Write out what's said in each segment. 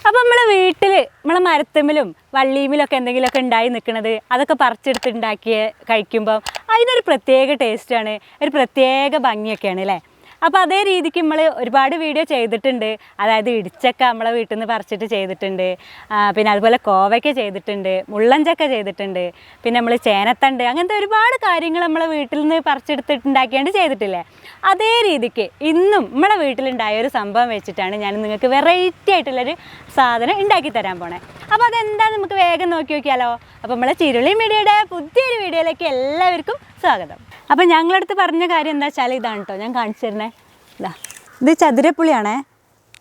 അപ്പോൾ നമ്മളെ വീട്ടിൽ നമ്മളെ മരത്തുമ്മിലും വള്ളിയുമിലൊക്കെ എന്തെങ്കിലുമൊക്കെ ഉണ്ടായി നിൽക്കുന്നത് അതൊക്കെ പറിച്ചെടുത്ത് ഉണ്ടാക്കി കഴിക്കുമ്പോൾ അതിനൊരു പ്രത്യേക ടേസ്റ്റാണ്, ഒരു പ്രത്യേക ഭംഗിയൊക്കെയാണ് അല്ലേ. അപ്പോൾ അതേ രീതിക്ക് നമ്മൾ ഒരുപാട് വീഡിയോ ചെയ്തിട്ടുണ്ട്. അതായത് ഇടിച്ചക്ക നമ്മളെ വീട്ടിൽ നിന്ന് പറിച്ചിട്ട് ചെയ്തിട്ടുണ്ട്, പിന്നെ അതുപോലെ കോവയ്ക്ക ചെയ്തിട്ടുണ്ട്, മുള്ളഞ്ചക്ക ചെയ്തിട്ടുണ്ട്, പിന്നെ നമ്മൾ ചേനത്തണ്ട്, അങ്ങനത്തെ ഒരുപാട് കാര്യങ്ങൾ നമ്മളെ വീട്ടിൽ നിന്ന് പറിച്ചെടുത്തിട്ടുണ്ടാക്കിയാണ്ട് ചെയ്തിട്ടില്ലേ. അതേ രീതിക്ക് ഇന്നും നമ്മളെ വീട്ടിലുണ്ടായ ഒരു സംഭവം വെച്ചിട്ടാണ് ഞാൻ നിങ്ങൾക്ക് വെറൈറ്റി ആയിട്ടുള്ളൊരു സാധനം ഉണ്ടാക്കി തരാൻ പോണേ. അപ്പോൾ അതെന്താ നമുക്ക് വേഗം നോക്കി നോക്കിയാലോ. അപ്പോൾ നമ്മളെ ചിരുളി മീഡിയയുടെ പുതിയൊരു വീഡിയോയിലേക്ക് എല്ലാവർക്കും സ്വാഗതം. അപ്പോൾ ഞങ്ങളടുത്ത് പറഞ്ഞ കാര്യം എന്താ വെച്ചാൽ ഇതാണ് കേട്ടോ, ഞാൻ കാണിച്ചു തരണേ. ഇതാ, ഇത് ചതുരപ്പുളിയാണേ,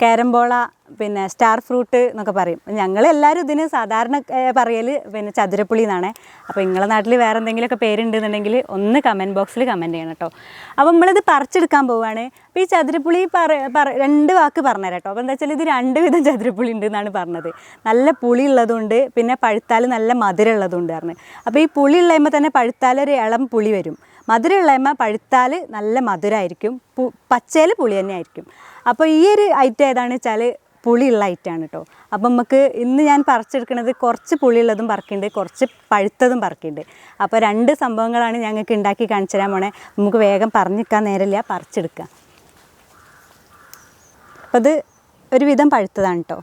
കാരംബോള, പിന്നെ സ്റ്റാർ ഫ്രൂട്ട് എന്നൊക്കെ പറയും. ഞങ്ങളെല്ലാവരും ഇതിന് സാധാരണ പറയൽ പിന്നെ ചതുരപ്പുളി എന്നാണ്. അപ്പോൾ നിങ്ങളുടെ നാട്ടിൽ വേറെ എന്തെങ്കിലുമൊക്കെ പേരുണ്ടെന്നുണ്ടെങ്കിൽ ഒന്ന് കമൻറ്റ് ബോക്സിൽ കമൻറ്റ് ചെയ്യണം കേട്ടോ. അപ്പോൾ നമ്മളിത് പറിച്ചെടുക്കാൻ പോവുകയാണ്. അപ്പോൾ ഈ ചതുരപ്പുളി രണ്ട് വാക്ക് പറഞ്ഞുതരാം കേട്ടോ. അപ്പോൾ എന്താ വെച്ചാൽ ഇത് രണ്ട് വിധം ചതുരപ്പുളി ഉണ്ട് എന്നാണ് പറഞ്ഞത്. നല്ല പുളി ഉള്ളതുണ്ട്, പിന്നെ പഴുത്താൽ നല്ല മധുരം ഉള്ളതുണ്ട് പറഞ്ഞു. അപ്പോൾ ഈ പുളി ഉള്ളതുമ്പോൾ തന്നെ പഴുത്താൽ ഒരു ഇളം പുളി വരും, മധുരം ഉള്ളതുമ്പോൾ പഴുത്താൽ നല്ല മധുരമായിരിക്കും, പച്ചയിൽ പുളി തന്നെ ആയിരിക്കും. അപ്പോൾ ഈ ഒരു ഐറ്റം ഏതാണെന്ന് വെച്ചാൽ പുളിയുള്ള ഐറ്റമാണ് കേട്ടോ. അപ്പം നമുക്ക് ഇന്ന് ഞാൻ പറിച്ചെടുക്കുന്നത് കുറച്ച് പുളിയുള്ളതും പറക്കുന്നുണ്ട്, കുറച്ച് പഴുത്തതും പറക്കുന്നുണ്ട്. അപ്പോൾ രണ്ട് സംഭവങ്ങളാണ് ഞങ്ങൾക്ക് ഉണ്ടാക്കി കാണിച്ചു തരാൻ പോണേ. നമുക്ക് വേഗം പറഞ്ഞിരിക്കാൻ നേരമില്ല, പറിച്ചെടുക്കാം. അപ്പോൾ ഇത് ഒരുവിധം പഴുത്തതാണ് കേട്ടോ.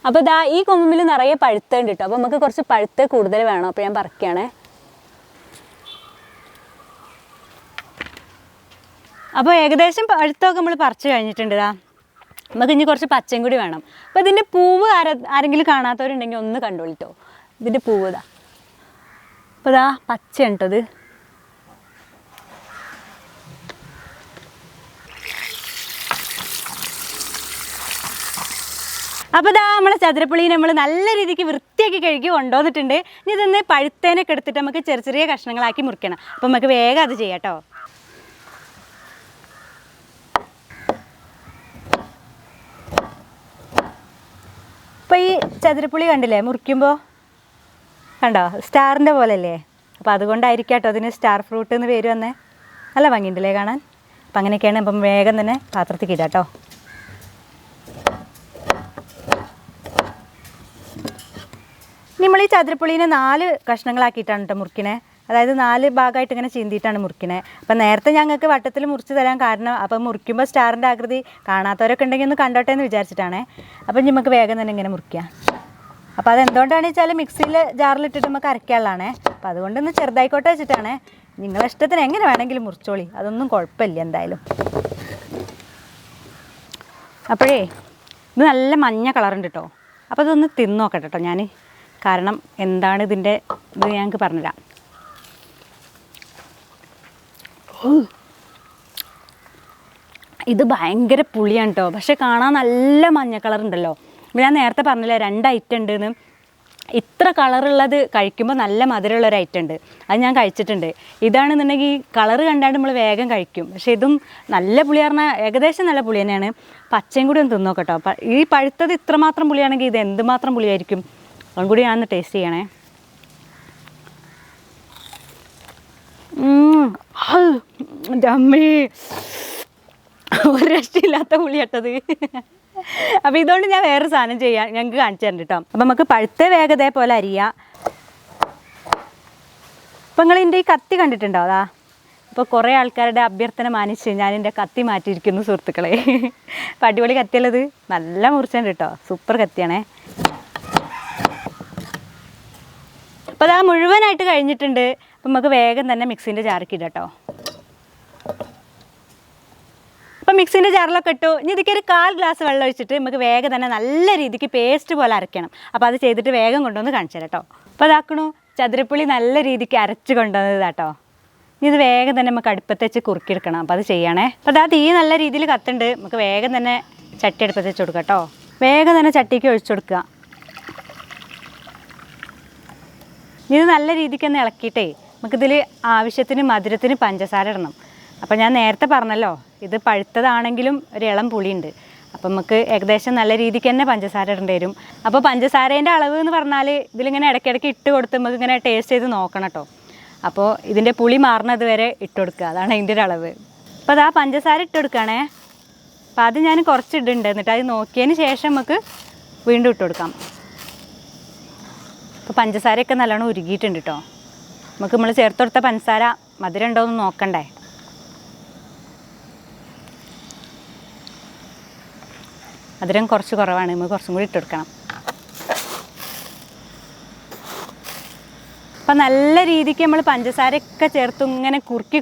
അപ്പോൾ ഇതാ ഈ കൊമ്പിൽ നിറയെ പഴുത്തുണ്ട് കേട്ടോ. അപ്പോൾ നമുക്ക് കുറച്ച് പഴുത്ത് കൂടുതൽ വേണം. അപ്പോൾ ഞാൻ പറിക്കുകയാണേ. അപ്പോൾ ഏകദേശം പഴുത്തൊക്കെ നമ്മൾ പറിച്ച് കഴിഞ്ഞിട്ടുണ്ട്. ഇതാ നമുക്ക് ഇനി കുറച്ച് പച്ചയും കൂടി വേണം. അപ്പോൾ ഇതിൻ്റെ പൂവ് ആരെങ്കിലും കാണാത്തവരുണ്ടെങ്കിൽ ഒന്ന് കണ്ടോളിട്ടോ. ഇതിൻ്റെ പൂവ് ഇതാ, അപ്പോൾ ഇതാ പച്ചയാണ് കേട്ടോ ഇത്. അപ്പോൾ ഇതാ നമ്മളെ ചതുരപ്പുളി നമ്മൾ നല്ല രീതിക്ക് വൃത്തിയാക്കി കഴുകി കൊണ്ടുവന്നിട്ടുണ്ട്. ഇനി ഇതൊന്ന് പഴുത്തേനൊക്കെ എടുത്തിട്ട് നമുക്ക് ചെറിയ ചെറിയ കഷ്ണങ്ങളാക്കി മുറിക്കണം. അപ്പോൾ നമുക്ക് വേഗം അത് ചെയ്യാം കേട്ടോ. അപ്പോൾ ഈ ചതുരപ്പുളി കണ്ടില്ലേ, മുറിക്കുമ്പോൾ കണ്ടോ സ്റ്റാറിൻ്റെ പോലെ അല്ലേ. അപ്പോൾ അതുകൊണ്ടായിരിക്കാം കേട്ടോ അതിന് സ്റ്റാർ ഫ്രൂട്ട് എന്ന് പേര് വന്നേ. നല്ല ഭംഗിയുണ്ടല്ലേ കാണാൻ. അപ്പം അങ്ങനെയൊക്കെയാണ്. അപ്പം വേഗം തന്നെ പാത്രത്തിൽ ഇടാം കേട്ടോ. നമ്മൾ ഈ ചതുരപ്പുളീനെ 4 കഷ്ണങ്ങളാക്കിയിട്ടാണ് കേട്ടോ മുറിക്കണേ. അതായത് 4 ഭാഗമായിട്ട് ഇങ്ങനെ ചീന്തിയിട്ടാണ് മുറിക്കണേ. അപ്പം നേരത്തെ ഞങ്ങൾക്ക് വട്ടത്തിൽ മുറിച്ച് തരാൻ കാരണം അപ്പം മുറിക്കുമ്പോൾ സ്റ്റാറിൻ്റെ ആകൃതി കാണാത്തവരൊക്കെ ഉണ്ടെങ്കിൽ ഒന്ന് കണ്ടോട്ടെ എന്ന് വിചാരിച്ചിട്ടാണേ. അപ്പം നമുക്ക് വേഗം തന്നെ ഇങ്ങനെ മുറിക്കാം. അപ്പോൾ അതെന്തുകൊണ്ടാണെന്ന് വെച്ചാൽ മിക്സിയിൽ ജാറിലിട്ടിട്ട് നമുക്ക് അരയ്ക്കാനുള്ളതാണേ. അപ്പോൾ അതുകൊണ്ടൊന്ന് ചെറുതായിക്കോട്ടെ വെച്ചിട്ടാണേ. നിങ്ങളുടെ ഇഷ്ടത്തിന് എങ്ങനെ വേണമെങ്കിലും മുറിച്ചോളി, അതൊന്നും കുഴപ്പമില്ല എന്തായാലും. അപ്പോഴേ ഇത് നല്ല മഞ്ഞ കളറുണ്ട് കേട്ടോ. അപ്പോൾ ഇതൊന്ന് തിന്ന് നോക്കട്ടെ കേട്ടോ ഞാൻ, കാരണം എന്താണ് ഇതിൻ്റെ ഇത് ഞങ്ങൾക്ക് പറഞ്ഞുതരാം. ഇത് ഭയങ്കര പുളിയാണ് കേട്ടോ, പക്ഷെ കാണാൻ നല്ല മഞ്ഞ കളറുണ്ടല്ലോ. ഞാൻ നേരത്തെ പറഞ്ഞില്ലേ 2 ഐറ്റം ഉണ്ടെന്ന്. ഇത്ര കളറുള്ളത് കഴിക്കുമ്പോൾ നല്ല മധുരമുള്ളൊരു ഐറ്റം ഉണ്ട്, അത് ഞാൻ കഴിച്ചിട്ടുണ്ട്. ഇതാണെന്നുണ്ടെങ്കിൽ കളറ് കണ്ടാണ്ട് നമ്മൾ വേഗം കഴിക്കും, പക്ഷേ ഇതും നല്ല പുളി പറഞ്ഞാൽ ഏകദേശം നല്ല പുളി തന്നെയാണ്. പച്ചയും കൂടി ഒന്ന് തിന്നോക്കട്ടോ. ഈ പഴുത്തത് ഇത്രമാത്രം പുളിയാണെങ്കിൽ ഇത് എന്തുമാത്രം പുളിയായിരിക്കും, അതും കൂടി ഞാനൊന്ന് ടേസ്റ്റ് ചെയ്യണേ. ഡമ്മി, ഒരു രക്ഷയില്ലാത്ത പുളിയാട്ടത്. അപ്പോൾ ഇതുകൊണ്ട് ഞാൻ വേറെ സാധനം ചെയ്യാം, ഞങ്ങൾക്ക് കാണിച്ചു തരണ്ട കേട്ടോ. അപ്പം നമുക്ക് പഴുത്ത വേഗതയെ പോലെ അരിയാം. അപ്പം നിങ്ങൾ എൻ്റെ ഈ കത്തി കണ്ടിട്ടുണ്ടോ? അതാ ഇപ്പോൾ കുറേ ആൾക്കാരുടെ അഭ്യർത്ഥന മാനിച്ച് ഞാൻ എൻ്റെ കത്തി മാറ്റിയിരിക്കുന്നു സുഹൃത്തുക്കളെ. അപ്പം അടിപൊളി കത്തിയുള്ളത്, നല്ല മുറിച്ചുണ്ട് കേട്ടോ, സൂപ്പർ കത്തിയാണേ. അപ്പോൾ അതാ മുഴുവനായിട്ട് കഴിഞ്ഞിട്ടുണ്ട്. അപ്പം നമുക്ക് വേഗം തന്നെ മിക്സിൻ്റെ ജാറിലേക്ക് ഇടാം കേട്ടോ. അപ്പം മിക്സിൻ്റെ ജാറിലൊക്കെ ഇട്ടു. ഇനി ഇതൊക്കെ ഒരു 1/4 ഗ്ലാസ് വെള്ളം ഒഴിച്ചിട്ട് നമുക്ക് വേഗം തന്നെ നല്ല രീതിക്ക് പേസ്റ്റ് പോലെ അരയ്ക്കണം. അപ്പോൾ അത് ചെയ്തിട്ട് വേഗം കൊണ്ടുവന്ന് കാണിച്ചു തരാം കേട്ടോ. അപ്പോൾ അതാക്കണു ചതുരപ്പുളി നല്ല രീതിക്ക് അരച്ച് കൊണ്ടുവന്നത് കേട്ടോ. ഇനി ഇത് വേഗം തന്നെ നമുക്ക് അടുപ്പത്ത് വെച്ച് കുറുക്കിയെടുക്കണം. അപ്പോൾ അത് ചെയ്യണേ. അപ്പോൾ അതാ തീ നല്ല രീതിയിൽ കത്തുണ്ട്. നമുക്ക് വേഗം തന്നെ ചട്ടി അടുപ്പത്ത് വെച്ച് കൊടുക്കാം കേട്ടോ. വേഗം തന്നെ ചട്ടിക്ക് ഒഴിച്ചു കൊടുക്കുക. ഇത് നല്ല രീതിക്ക് ഒന്ന് ഇളക്കിയിട്ടേ നമുക്കിതിൽ ആവശ്യത്തിന് മധുരത്തിന് പഞ്ചസാര ഇടണം. അപ്പോൾ ഞാൻ നേരത്തെ പറഞ്ഞല്ലോ ഇത് പഴുത്തതാണെങ്കിലും ഒരു ഇളം പുളിയുണ്ട്. അപ്പം നമുക്ക് ഏകദേശം നല്ല രീതിക്ക് തന്നെ പഞ്ചസാര ഇടേണ്ടി വരും. അപ്പോൾ പഞ്ചസാരേൻ്റെ അളവ് എന്ന് പറഞ്ഞാൽ ഇതിലിങ്ങനെ ഇടയ്ക്കിടയ്ക്ക് ഇട്ട് കൊടുത്ത് നമുക്ക് ഇങ്ങനെ ടേസ്റ്റ് ചെയ്ത് നോക്കണം കേട്ടോ. അപ്പോൾ ഇതിൻ്റെ പുളി മാറുന്നത് വരെ ഇട്ട് കൊടുക്കുക, അതാണ് അതിൻ്റെ ഒരു അളവ്. അപ്പോൾ അത് ആ പഞ്ചസാര ഇട്ട് കൊടുക്കുകയാണേ. അപ്പോൾ അത് ഞാൻ കുറച്ച് ഇടുന്നുണ്ട്, എന്നിട്ട് അത് നോക്കിയതിന് ശേഷം നമുക്ക് വീണ്ടും ഇട്ട് കൊടുക്കാം. അപ്പോൾ പഞ്ചസാരയൊക്കെ നല്ലോണം ഉരുകിയിട്ടുണ്ട് കേട്ടോ. നമുക്ക് നമ്മൾ ചേർത്ത് കൊടുത്ത പഞ്ചസാര മധുരം ഉണ്ടോ എന്ന് നോക്കണ്ടേ. മധുരം കുറച്ച് കുറവാണ്, നമുക്ക് കുറച്ചും കൂടി ഇട്ട് കൊടുക്കണം. അപ്പം നല്ല രീതിക്ക് നമ്മൾ പഞ്ചസാരയൊക്കെ ചേർത്ത് ഇങ്ങനെ കുറുക്കി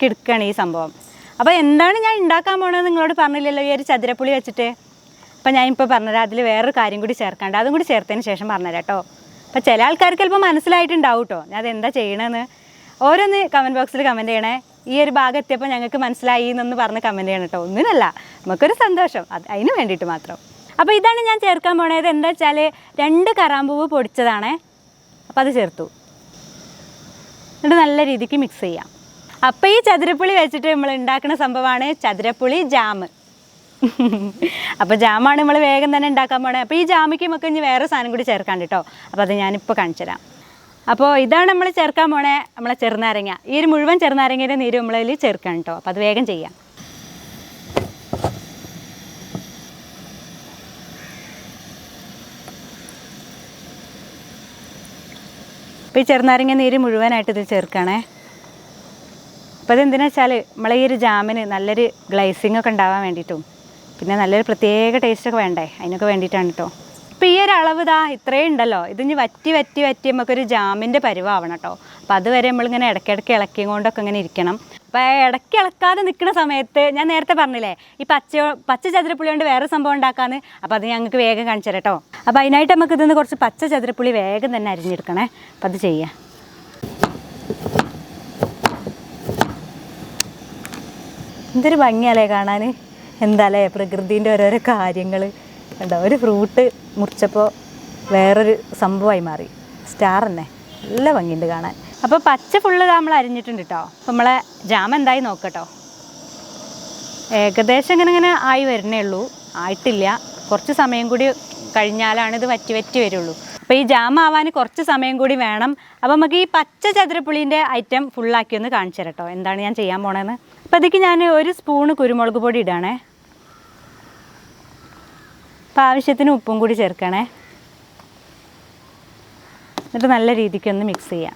എടുക്കുകയാണ് ഈ സംഭവം. അപ്പോൾ എന്താണ് ഞാൻ ഉണ്ടാക്കാൻ പോകണമെന്ന് നിങ്ങളോട് പറഞ്ഞില്ലല്ലോ ഈ ഒരു ചതുരപ്പുളി വെച്ചിട്ട്. അപ്പം ഞാനിപ്പോൾ പറഞ്ഞുതരാം, അതിൽ വേറൊരു കാര്യം കൂടി ചേർക്കാണ്ട്, അതും കൂടി ചേർത്തതിന് ശേഷം പറഞ്ഞുതരാം കേട്ടോ. അപ്പോൾ ചില ആൾക്കാർക്ക് ചിലപ്പോൾ മനസ്സിലായിട്ടുണ്ടാവും കേട്ടോ ഞാൻ അതെന്താ ചെയ്യണമെന്ന്. ഓരോന്ന് കമൻറ്റ് ബോക്സിൽ കമൻറ്റ് ചെയ്യണേ. ഈ ഒരു ഭാഗം എത്തിയപ്പോൾ ഞങ്ങൾക്ക് മനസ്സിലായി എന്നൊന്ന് പറഞ്ഞ് കമൻറ്റ് ചെയ്യണം കേട്ടോ. ഒന്നിനല്ല, നമുക്കൊരു സന്തോഷം, അതിന് വേണ്ടിയിട്ട് മാത്രം. അപ്പോൾ ഇതാണ് ഞാൻ ചേർക്കാൻ പോണത്. എന്താ വെച്ചാൽ 2 കറാമ്പൂവ് പൊടിച്ചതാണേ. അപ്പോൾ അത് ചേർത്തു. എന്നിട്ട് നല്ല രീതിക്ക് മിക്സ് ചെയ്യാം. അപ്പോൾ ഈ ചതുരപ്പുളി വെച്ചിട്ട് നമ്മൾ ഉണ്ടാക്കുന്ന സംഭവമാണ് ചതുരപ്പുളി ജാം. അപ്പോൾ ജാമാണ് നമ്മൾ വേഗം തന്നെ ഉണ്ടാക്കാൻ പോണേ. അപ്പോൾ ഈ ജാമിക്ക് നമുക്ക് ഇനി വേറെ സാധനം കൂടി ചേർക്കാണ്ട് കേട്ടോ. അപ്പോൾ അത് ഞാനിപ്പോൾ കാണിച്ചു തരാം. അപ്പോൾ ഇതാണ് നമ്മൾ ചേർക്കാൻ പോണേ, നമ്മളെ ചെറുനാരങ്ങ. ഈ ഒരു മുഴുവൻ ചെറുനാരങ്ങയുടെ നീര് നമ്മളതിൽ ചേർക്കണം കേട്ടോ. അപ്പോൾ അത് വേഗം ചെയ്യാം. അപ്പോൾ ഈ ചെറുനാരങ്ങ നീര് മുഴുവനായിട്ട് ഇതിൽ ചേർക്കണേ. അപ്പോൾ അതെന്തിനാ വെച്ചാൽ നമ്മളെ ഈ ഒരു ജാമിന് നല്ലൊരു ഗ്ലൈസിങ് ഒക്കെ ഉണ്ടാവാൻ വേണ്ടിയിട്ടും പിന്നെ നല്ലൊരു പ്രത്യേക ടേസ്റ്റൊക്കെ വേണ്ടേ, അതിനൊക്കെ വേണ്ടിയിട്ടാണ് കേട്ടോ. ഇപ്പോൾ ഈ ഒരു അളവ് ഇത്രയും ഉണ്ടല്ലോ, ഇതിന് വറ്റി നമുക്കൊരു ജാമിൻ്റെ പരുവാവണം കേട്ടോ. അപ്പോൾ അതുവരെ നമ്മളിങ്ങനെ ഇടയ്ക്കിടയ്ക്ക് ഇളക്കിയും കൊണ്ടൊക്കെ ഇങ്ങനെ ഇരിക്കണം. അപ്പോൾ ഇടയ്ക്ക് ഇളക്കാതെ നിൽക്കുന്ന സമയത്ത് ഞാൻ നേരത്തെ പറഞ്ഞില്ലേ ഈ പച്ച ചതുരപ്പുളി കൊണ്ട് വേറെ സംഭവം ഉണ്ടാക്കാമെന്ന്. അപ്പോൾ അത് ഞങ്ങൾക്ക് വേഗം കാണിച്ചു തരാം കേട്ടോ. അപ്പോൾ അതിനായിട്ട് നമുക്ക് ഇതിന്ന് കുറച്ച് പച്ച ചതുരപ്പുളി വേഗം തന്നെ അരിഞ്ഞെടുക്കണേ. അപ്പോൾ അത് ചെയ്യാം. എന്തൊരു ഭംഗിയല്ലേ കാണാൻ, എന്താല്ലേ പ്രകൃതിൻ്റെ ഓരോരോ കാര്യങ്ങൾ കണ്ടോ. ഒരു ഫ്രൂട്ട് മുറിച്ചപ്പോൾ വേറൊരു സംഭവമായി മാറി, സ്റ്റാർ തന്നെ. നല്ല ഭംഗിയുണ്ട് കാണാൻ. അപ്പോൾ പച്ച ഫുള്ള് നമ്മൾ അരിഞ്ഞിട്ടുണ്ട് കേട്ടോ. അപ്പോൾ നമ്മളെ ജാം എന്തായി നോക്കട്ടോ. ഏകദേശം ഇങ്ങനെ ആയി വരുന്നേ ഉള്ളൂ, ആയിട്ടില്ല. കുറച്ച് സമയം കൂടി കഴിഞ്ഞാലാണ് ഇത് വറ്റി വരുള്ളൂ. അപ്പോൾ ഈ ജാം ആവാൻ കുറച്ച് സമയം കൂടി വേണം. അപ്പോൾ നമുക്ക് ഈ പച്ച ചതുരപ്പുളീൻ്റെ ഐറ്റം ഫുള്ളാക്കി ഒന്ന് കാണിച്ചു തരാം കേട്ടോ, എന്താണ് ഞാൻ ചെയ്യാൻ പോണതെന്ന്. അപ്പോൾ അതിലേക്ക് ഞാൻ 1 സ്പൂണ് കുരുമുളക് പൊടി ഇടാണേ. അപ്പോൾ ആവശ്യത്തിന് ഉപ്പും കൂടി ചേർക്കണേ. എന്നിട്ട് നല്ല രീതിക്കൊന്ന് മിക്സ് ചെയ്യാം.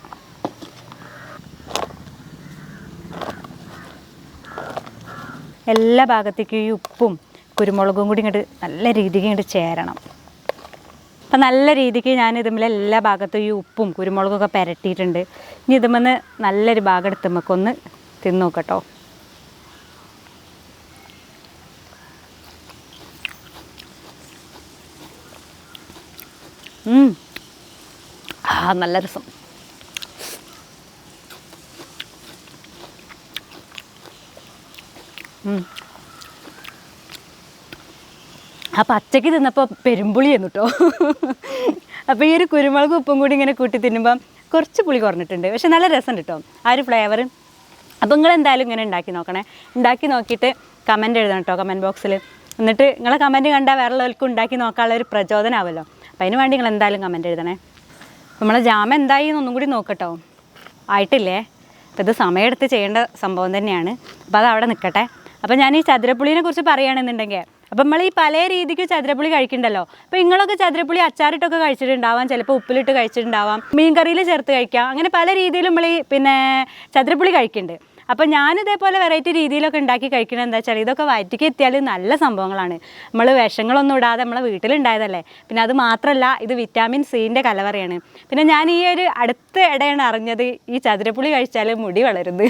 എല്ലാ ഭാഗത്തേക്കും ഈ ഉപ്പും കുരുമുളകും കൂടി ഇങ്ങോട്ട് നല്ല രീതിക്ക് ഇങ്ങോട്ട് ചേരണം. അപ്പം നല്ല രീതിക്ക് ഞാൻ ഇതുമ്മൽ എല്ലാ ഭാഗത്തും ഈ ഉപ്പും കുരുമുളകൊക്കെ പുരട്ടിയിട്ടുണ്ട്. ഇനി ഇതുമെന്ന് നല്ലൊരു ഭാഗം എടുത്ത് നമുക്കൊന്ന് തിന്ന് നോക്കട്ടോ. നല്ല രസം. ആ പച്ചക്ക് തിന്നപ്പോൾ പെരുമ്പുളി എന്ന് കേട്ടോ. അപ്പോൾ ഈ ഒരു കുരുമുളക് ഉപ്പും കൂടി ഇങ്ങനെ കൂട്ടി തിന്നുമ്പം കുറച്ച് പുളി കുറഞ്ഞിട്ടുണ്ട്, പക്ഷെ നല്ല രസമുണ്ട് കേട്ടോ ആ ഒരു ഫ്ലേവർ. അപ്പോൾ നിങ്ങൾ എന്തായാലും ഇങ്ങനെ ഉണ്ടാക്കി നോക്കണേ. ഉണ്ടാക്കി നോക്കിയിട്ട് കമൻറ്റ് എഴുതണം കേട്ടോ കമൻറ്റ് ബോക്സിൽ. എന്നിട്ട് നിങ്ങളെ കമൻറ്റ് കണ്ടാൽ വേറെ ഉള്ളവർക്കും ഉണ്ടാക്കി നോക്കാനുള്ള ഒരു പ്രചോദനമാവുമല്ലോ. അപ്പോൾ അതിന് വേണ്ടി നിങ്ങൾ എന്തായാലും കമൻറ്റ് എഴുതണേ. അപ്പോൾ നമ്മളെ ജാം എന്തായി എന്നൊന്നും കൂടി നോക്കട്ടോ. ആയിട്ടില്ലേ? അപ്പോൾ ഇത് സമയമെടുത്ത് ചെയ്യേണ്ട സംഭവം തന്നെയാണ്. അപ്പോൾ അത് അവിടെ നിൽക്കട്ടെ. അപ്പോൾ ഞാൻ ഈ ചതുരപ്പുളിനെ കുറിച്ച് പറയുകയാണെന്നുണ്ടെങ്കിൽ, അപ്പം നമ്മൾ ഈ പല രീതിക്ക് ചതുരപ്പുളി കഴിക്കണ്ടല്ലോ. അപ്പോൾ നിങ്ങളൊക്കെ ചതുരപ്പുളി അച്ചാറിട്ടൊക്കെ കഴിച്ചിട്ടുണ്ടാവാം, ചിലപ്പോൾ ഉപ്പിലിട്ട് കഴിച്ചിട്ടുണ്ടാവാം, മീൻ കറിയിൽ ചേർത്ത് കഴിക്കാം. അങ്ങനെ പല രീതിയിലും നമ്മൾ ഈ ചതുരപ്പുളി കഴിക്കുന്നുണ്ട്. അപ്പോൾ ഞാനിതേപോലെ വെറൈറ്റി രീതിയിലൊക്കെ ഉണ്ടാക്കി കഴിക്കണത് എന്താ വെച്ചാൽ ഇതൊക്കെ വയറ്റിക്ക് എത്തിയാൽ നല്ല സംഭവങ്ങളാണ്. നമ്മൾ വിഷങ്ങളൊന്നും ഇടാതെ നമ്മളെ വീട്ടിലുണ്ടായതല്ലേ. പിന്നെ അത് മാത്രമല്ല ഇത് വിറ്റാമിൻ സിൻ്റെ കലവറയാണ്. പിന്നെ ഞാൻ ഈ ഒരു അടുത്ത ഇടയാണ് അറിഞ്ഞത് ഈ ചതുരപ്പുളി കഴിച്ചാൽ മുടി വളരുന്നത്.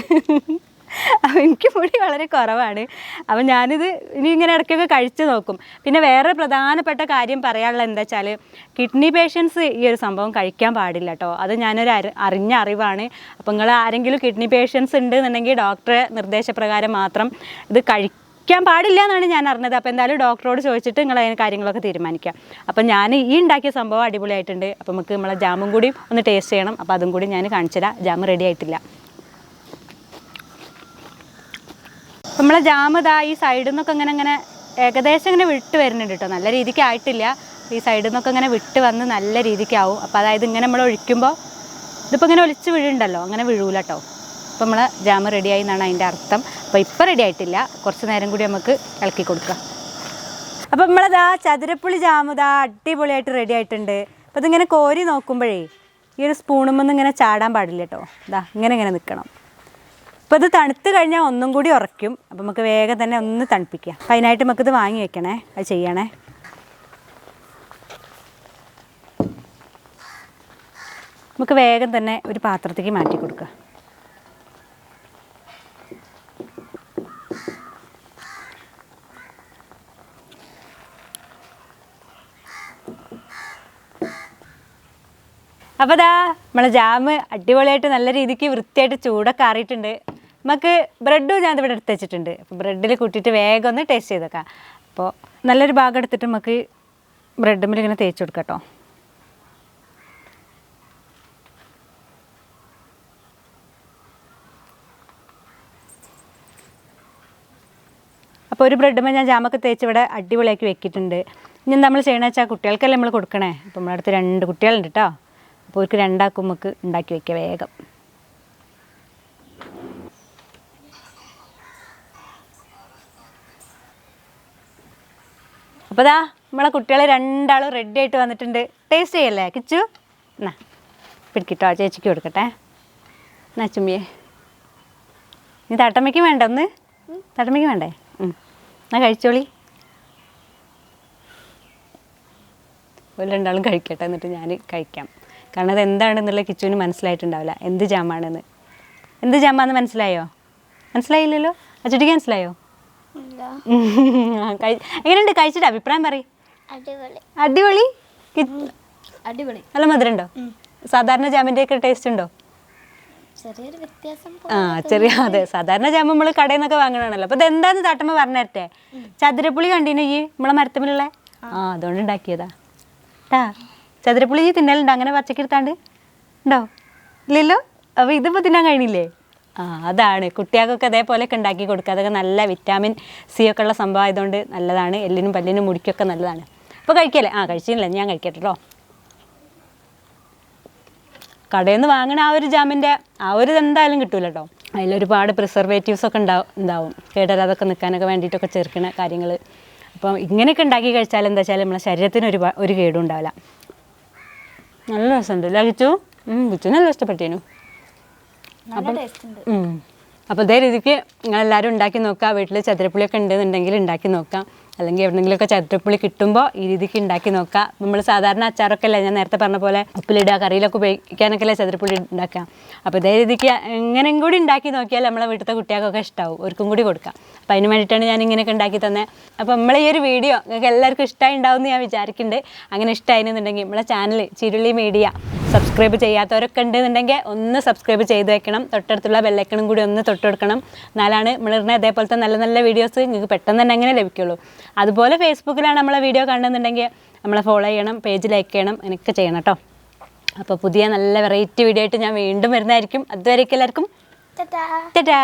അപ്പോൾ എനിക്ക് മുടി വളരെ കുറവാണ്. അപ്പോൾ ഞാനിത് ഇനി ഇങ്ങനെ ഇടയ്ക്കൊക്കെ കഴിച്ച് നോക്കും. പിന്നെ വേറെ പ്രധാനപ്പെട്ട കാര്യം പറയാനുള്ളത് എന്താ വെച്ചാൽ കിഡ്നി പേഷ്യൻസ് ഈ ഒരു സംഭവം കഴിക്കാൻ പാടില്ല കേട്ടോ. അത് ഞാനൊരു അറിഞ്ഞ അറിവാണ്. അപ്പോൾ നിങ്ങൾ ആരെങ്കിലും കിഡ്നി പേഷ്യൻസ് ഉണ്ട് എന്നുണ്ടെങ്കിൽ ഡോക്ടറെ നിർദ്ദേശപ്രകാരം മാത്രം ഇത് കഴിക്കാൻ പാടില്ല എന്നാണ് ഞാൻ അറിഞ്ഞത്. അപ്പോൾ എന്തായാലും ഡോക്ടറോട് ചോദിച്ചിട്ട് നിങ്ങൾ അതിന് കാര്യങ്ങളൊക്കെ തീരുമാനിക്കാം. അപ്പം ഞാൻ ഈ ഉണ്ടാക്കിയ സംഭവം അടിപൊളിയായിട്ടുണ്ട്. അപ്പോൾ നമുക്ക് നമ്മളെ ജാമും കൂടി ഒന്ന് ടേസ്റ്റ് ചെയ്യണം. അപ്പോൾ അതും കൂടി ഞാൻ കാണിച്ചുതരാം. ജാം റെഡി ആയിട്ടില്ല. നമ്മളെ ജാം ഈ സൈഡിൽ നിന്നൊക്കെ ഇങ്ങനെ ഏകദേശം ഇങ്ങനെ വിട്ട് വരുന്നുണ്ട് കേട്ടോ. നല്ല രീതിക്ക് ആയിട്ടില്ല. ഈ സൈഡിൽ നിന്നൊക്കെ ഇങ്ങനെ വിട്ട് വന്ന് നല്ല രീതിക്കാവും. അപ്പോൾ അതായത് ഇങ്ങനെ നമ്മൾ ഒഴിക്കുമ്പോൾ ഇതിപ്പോൾ ഇങ്ങനെ ഒലിച്ച് വീഴുണ്ടല്ലോ, അങ്ങനെ വീഴൂല കേട്ടോ. അപ്പോൾ നമ്മളെ ജാം റെഡിയായി എന്നാണ് അതിൻ്റെ അർത്ഥം. അപ്പോൾ ഇപ്പോൾ റെഡി ആയിട്ടില്ല, കുറച്ച് നേരം കൂടി നമുക്ക് ഇളക്കി കൊടുക്കാം. അപ്പോൾ നമ്മളതാ ചതുരപ്പുളി ജാമുതാ അടിപൊളിയായിട്ട് റെഡി ആയിട്ടുണ്ട്. അപ്പോൾ ഇതിങ്ങനെ കോരി നോക്കുമ്പോഴേ ഈ ഒരു സ്പൂണുമെന്ന് ഇങ്ങനെ ചാടാൻ പാടില്ല കേട്ടോ. ഇതാ ഇങ്ങനെ നിൽക്കണം. അപ്പോൾ ഇത് തണുത്ത് കഴിഞ്ഞാൽ ഒന്നും കൂടി ഉറയ്ക്കും. അപ്പോൾ നമുക്ക് വേഗം തന്നെ ഒന്ന് തണുപ്പിക്കാം. അപ്പോൾ അതിനായിട്ട് നമുക്കിത് വാങ്ങി വെക്കണേ, അത് ചെയ്യണേ. നമുക്ക് വേഗം തന്നെ ഒരു പാത്രത്തേക്ക് മാറ്റി കൊടുക്കുക. അപ്പോൾ ദാ നമ്മളെ ജാം അടിപൊളിയായിട്ട് നല്ല രീതിക്ക് വൃത്തിയായിട്ട് ചൂടൊക്കെ ആറിയിട്ടുണ്ട്. നമുക്ക് ബ്രെഡും ഞാൻ ഇവിടെ എടുത്ത് വെച്ചിട്ടുണ്ട്. അപ്പോൾ ബ്രെഡിൽ കൂട്ടിയിട്ട് വേഗം ഒന്ന് ടേസ്റ്റ് ചെയ്തേക്കാം. അപ്പോൾ നല്ലൊരു ഭാഗം എടുത്തിട്ട് നമുക്ക് ബ്രെഡുമ്മിൽ ഇങ്ങനെ തേച്ച് കൊടുക്കാം കേട്ടോ. അപ്പോൾ ഒരു ബ്രെഡുമ്പോൾ ഞാൻ ജാമൊക്കെ തേച്ച് ഇവിടെ അടിപൊളിയാക്കി വെക്കിയിട്ടുണ്ട്. ഇനി നമ്മൾ ചെയ്യണമെന്ന് വെച്ചാൽ കുട്ടികൾക്കല്ലേ നമ്മൾ കൊടുക്കണേ. അപ്പോൾ നമ്മുടെ അടുത്ത് 2 കുട്ടികളുണ്ട് കേട്ടോ. അപ്പോൾ അവർക്ക് 2 ആക്കും നമുക്ക് ഉണ്ടാക്കി വയ്ക്കുക വേഗം. അപ്പോൾ ദാ നമ്മളെ കുട്ടികൾ 2 ആളും റെഡി ആയിട്ട് വന്നിട്ടുണ്ട്. ടേസ്റ്റ് ചെയ്യല്ലേ കിച്ചു? എന്നാ പിടിക്കിട്ടോ, ചേച്ചിക്ക് കൊടുക്കട്ടെ. എന്നാ ചുമ്മിയേ, നീ തട്ടമ്മയ്ക്ക് വേണ്ട, ഒന്ന് തട്ടമ്മയ്ക്ക് വേണ്ടേ? എന്നാ കഴിച്ചോളി. ഒരു 2 ആളും കഴിക്കട്ടെ, എന്നിട്ട് ഞാൻ കഴിക്കാം. കാരണം അത് എന്താണെന്നുള്ള കിച്ചുവിന് മനസ്സിലായിട്ടുണ്ടാവില്ല, എന്ത് ജാമാണെന്ന്. എന്ത് ജാമാന്ന് മനസ്സിലായോ? മനസ്സിലായില്ലല്ലോ. അച്ചുട്ടിക്ക് മനസ്സിലായോ? എങ്ങനെയുണ്ട് കഴിച്ചിട്ട് അഭിപ്രായം പറയും. അടിപൊളി. അടിപൊളി. നല്ല മധുരം ഉണ്ടോ? സാധാരണ ജാമിൻ്റെ ഒക്കെ ടേസ്റ്റ് ഉണ്ടോ? ചെറിയൊരു വ്യത്യാസം. അതെ, സാധാരണ ജാമ് നമ്മൾ കടയിൽ നിന്നൊക്കെ വാങ്ങണതാണല്ലോ. അപ്പോൾ ഇതെന്താന്ന് താട്ടമ്മ പറഞ്ഞേരട്ടെ. ചതുരപ്പുളി കണ്ടീനോ ഈ നമ്മളെ മരത്തുമ്പിലുള്ള? അതുകൊണ്ട് ഉണ്ടാക്കിയതാ ട്ടാ. ചതുരപ്പുളി തിന്നലുണ്ടോ അങ്ങനെ പച്ചക്ക് എടുത്താണ്ട്? ഉണ്ടോ? ഇല്ലല്ലോ. അപ്പോൾ ഇതിപ്പോൾ തിന്നാൻ കഴിയില്ലേ? അതാണ് കുട്ടികൾക്കൊക്കെ അതേപോലെയൊക്കെ ഉണ്ടാക്കി കൊടുക്കുക. അതൊക്കെ നല്ല വിറ്റാമിൻ സി ഒക്കെ ഉള്ള സംഭവം ആയതുകൊണ്ട് നല്ലതാണ്. എല്ലിനും പല്ലിനും മുടിക്കൊക്കെ നല്ലതാണ്. അപ്പോൾ കഴിക്കല്ലേ? കഴിച്ചില്ല, ഞാൻ കഴിക്കട്ടെ കേട്ടോ. കടയിൽ നിന്ന് വാങ്ങണ ആ ഒരു ജാമിൻ്റെ ആ ഒരു എന്തായാലും കിട്ടൂല കേട്ടോ. അതിലൊരുപാട് പ്രിസർവേറ്റീവ്സ് ഒക്കെ ഉണ്ടാവും, കേടരാതൊക്കെ നിൽക്കാനൊക്കെ വേണ്ടിയിട്ടൊക്കെ ചേർക്കുന്ന കാര്യങ്ങൾ. അപ്പം ഇങ്ങനെയൊക്കെ ഉണ്ടാക്കി കഴിച്ചാൽ എന്താ വെച്ചാൽ നമ്മളെ ശരീരത്തിന് ഒരു കേടും ഉണ്ടാവില്ല. നല്ല രസമുണ്ട് അല്ലേ കിച്ചു? കിച്ചു നല്ല ഇഷ്ടപ്പെട്ടേനു. അപ്പോൾ ഇതേ രീതിക്ക് നിങ്ങളെല്ലാവരും ഉണ്ടാക്കി നോക്കുക. വീട്ടിൽ ചതുരപ്പുളിയൊക്കെ ഉണ്ടെന്നുണ്ടെങ്കിൽ ഉണ്ടാക്കി നോക്കാം. അല്ലെങ്കിൽ എവിടെയെങ്കിലുമൊക്കെ ചതുരപ്പുളി കിട്ടുമ്പോൾ ഈ രീതിക്ക് ഉണ്ടാക്കി നോക്കുക. നമ്മൾ സാധാരണ അച്ചാറൊക്കെ അല്ലേ ഞാൻ നേരത്തെ പറഞ്ഞ പോലെ ഉപ്പിലിടുക, കറിയിലൊക്കെ ഉപയോഗിക്കാനൊക്കെ അല്ലേ ചതുരപ്പുളി ഉണ്ടാക്കുക. അപ്പോൾ ഇതേ രീതിക്ക് എങ്ങനെയും കൂടി ഉണ്ടാക്കി നോക്കിയാൽ നമ്മളെ വീട്ടിലത്തെ കുട്ടികൾക്കൊക്കെ ഇഷ്ടമാവും, അവർക്കും കൂടി കൊടുക്കാം. അപ്പോൾ അതിന് വേണ്ടിയിട്ടാണ് ഞാൻ ഇങ്ങനെയൊക്കെ ഉണ്ടാക്കി തന്നെ. അപ്പോൾ നമ്മളെ ഈ ഒരു വീഡിയോ നിങ്ങൾക്ക് എല്ലാവർക്കും ഇഷ്ടമായി ഉണ്ടാവും എന്ന് ഞാൻ വിചാരിക്കുന്നുണ്ട്. അങ്ങനെ ഇഷ്ടമായിരുന്നുണ്ടെങ്കിൽ നമ്മളെ ചാനൽ ചിരുളി മീഡിയ സബ്സ്ക്രൈബ് ചെയ്യാത്തവരൊക്കെ ഉണ്ടെന്നുണ്ടെങ്കിൽ ഒന്ന് സബ്സ്ക്രൈബ് ചെയ്ത് വെക്കണം. തൊട്ടടുത്തുള്ള ബെല്ലൈക്കണും കൂടി ഒന്ന് തൊട്ട് കൊടുക്കണം. എന്നാലാണ് നമ്മളിരുന്ന അതേപോലത്തെ നല്ല നല്ല വീഡിയോസ് നിങ്ങൾക്ക് പെട്ടെന്ന് തന്നെ അങ്ങനെ ലഭിക്കുള്ളൂ. അതുപോലെ ഫേസ്ബുക്കിലാണ് നമ്മളെ വീഡിയോ കാണുന്നുണ്ടെങ്കിൽ നമ്മളെ ഫോളോ ചെയ്യണം, പേജ് ലൈക്ക് ചെയ്യണം, അങ്ങനെയൊക്കെ ചെയ്യണം കേട്ടോ. അപ്പോൾ പുതിയ നല്ല വെറൈറ്റി വീഡിയോ ആയിട്ട് ഞാൻ വീണ്ടും വരുന്നതായിരിക്കും. അതുവരേക്കും എല്ലാവർക്കും ടാറ്റാ.